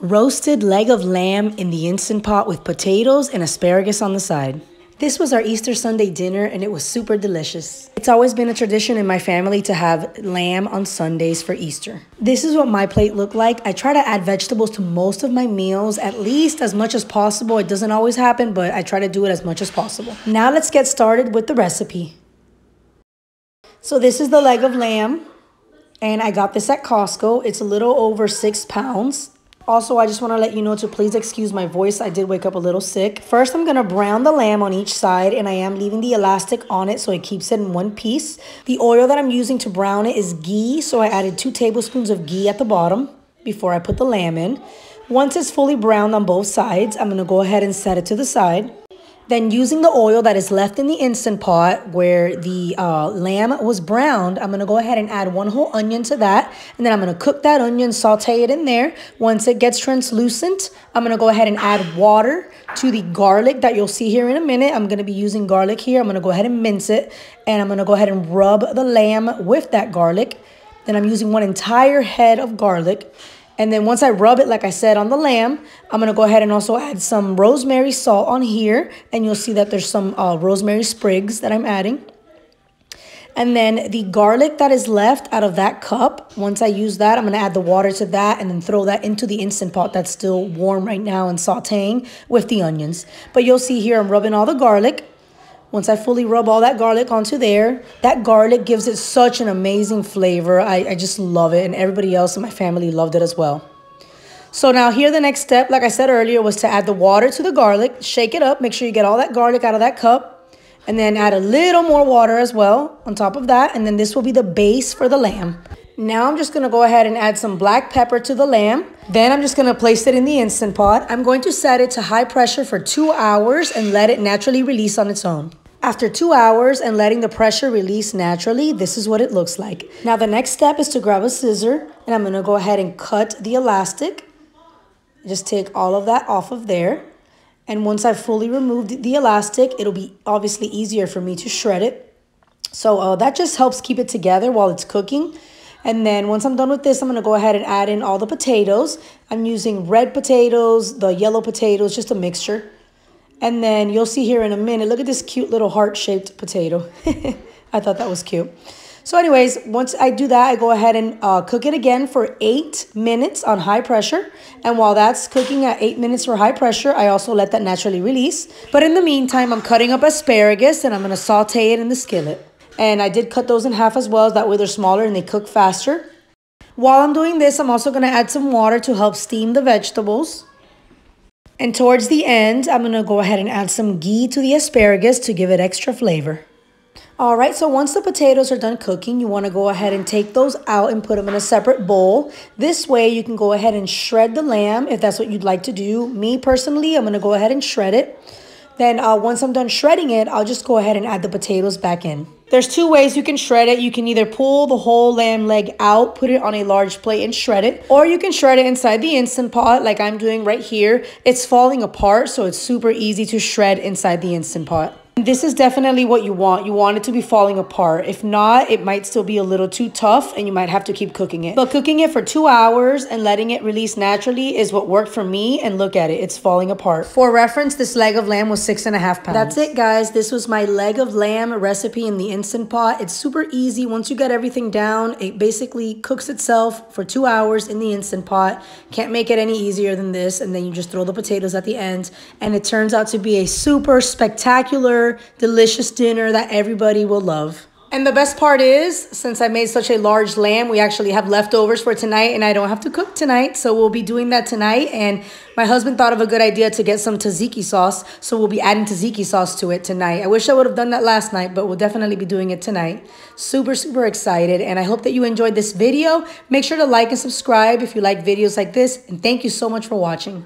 Roasted leg of lamb in the Instant Pot with potatoes and asparagus on the side. This was our Easter Sunday dinner and it was super delicious. It's always been a tradition in my family to have lamb on Sundays for Easter. This is what my plate looked like. I try to add vegetables to most of my meals, at least as much as possible. It doesn't always happen, but I try to do it as much as possible. Now let's get started with the recipe. So this is the leg of lamb and I got this at Costco. It's a little over 6 pounds. Also, I just want to let you know to please excuse my voice. I did wake up a little sick. First, I'm going to brown the lamb on each side, and I am leaving the elastic on it so it keeps it in one piece. The oil that I'm using to brown it is ghee, so I added 2 tablespoons of ghee at the bottom before I put the lamb in. Once it's fully browned on both sides, I'm going to go ahead and set it to the side. Then using the oil that is left in the Instant Pot where the lamb was browned, I'm going to go ahead and add 1 whole onion to that. And then I'm going to cook that onion, saute it in there. Once it gets translucent, I'm going to go ahead and add water to the garlic that you'll see here in a minute. I'm going to be using garlic here. I'm going to go ahead and mince it. And I'm going to go ahead and rub the lamb with that garlic. Then I'm using 1 entire head of garlic. And then once I rub it, like I said, on the lamb, I'm going to go ahead and also add some rosemary salt on here. And you'll see that there's some rosemary sprigs that I'm adding. And then the garlic that is left out of that cup, once I use that, I'm going to add the water to that and then throw that into the Instant Pot that's still warm right now and sauteing with the onions. But you'll see here I'm rubbing all the garlic. Once I fully rub all that garlic onto there, that garlic gives it such an amazing flavor. I just love it, and everybody else in my family loved it as well. So now here the next step, like I said earlier, was to add the water to the garlic, shake it up, make sure you get all that garlic out of that cup, and then add a little more water as well on top of that, and then this will be the base for the lamb. Now I'm just going to go ahead and add some black pepper to the lamb. Then I'm just going to place it in the Instant Pot. I'm going to set it to high pressure for 2 hours and let it naturally release on its own. After 2 hours and letting the pressure release naturally, this is what it looks like. Now the next step is to grab a scissor and I'm going to go ahead and cut the elastic. Just take all of that off of there. And once I've fully removed the elastic, it'll be obviously easier for me to shred it. So that just helps keep it together while it's cooking. And then once I'm done with this, I'm going to go ahead and add in all the potatoes. I'm using red potatoes, the yellow potatoes, just a mixture. And then you'll see here in a minute, look at this cute little heart-shaped potato. I thought that was cute. So anyways, once I do that, I go ahead and cook it again for 8 minutes on high pressure. And while that's cooking at 8 minutes for high pressure, I also let that naturally release. But in the meantime, I'm cutting up asparagus and I'm going to saute it in the skillet. And I did cut those in half as well. That way they're smaller and they cook faster. While I'm doing this, I'm also going to add some water to help steam the vegetables. And towards the end, I'm going to go ahead and add some ghee to the asparagus to give it extra flavor. All right, so once the potatoes are done cooking, you want to go ahead and take those out and put them in a separate bowl. This way, you can go ahead and shred the lamb if that's what you'd like to do. Me, personally, I'm going to go ahead and shred it. Then once I'm done shredding it, I'll just go ahead and add the potatoes back in. There's 2 ways you can shred it. You can either pull the whole lamb leg out, put it on a large plate and shred it. Or you can shred it inside the Instant Pot like I'm doing right here. It's falling apart, so it's super easy to shred inside the Instant Pot. This is definitely what you want. You want it to be falling apart. If not, it might still be a little too tough and you might have to keep cooking it. But cooking it for 2 hours and letting it release naturally is what worked for me. And look at it, it's falling apart. For reference, this leg of lamb was 6.5 pounds. That's it, guys. This was my leg of lamb recipe in the Instant Pot. It's super easy. Once you get everything down, it basically cooks itself for 2 hours in the Instant Pot. Can't make it any easier than this. And then you just throw the potatoes at the end. And it turns out to be a super spectacular, delicious dinner that everybody will love. And the best part is, since I made such a large lamb, we actually have leftovers for tonight and I don't have to cook tonight. So we'll be doing that tonight. And my husband thought of a good idea to get some tzatziki sauce. So we'll be adding tzatziki sauce to it tonight. I wish I would have done that last night, but we'll definitely be doing it tonight. Super, super excited. And I hope that you enjoyed this video. Make sure to like and subscribe if you like videos like this. And thank you so much for watching.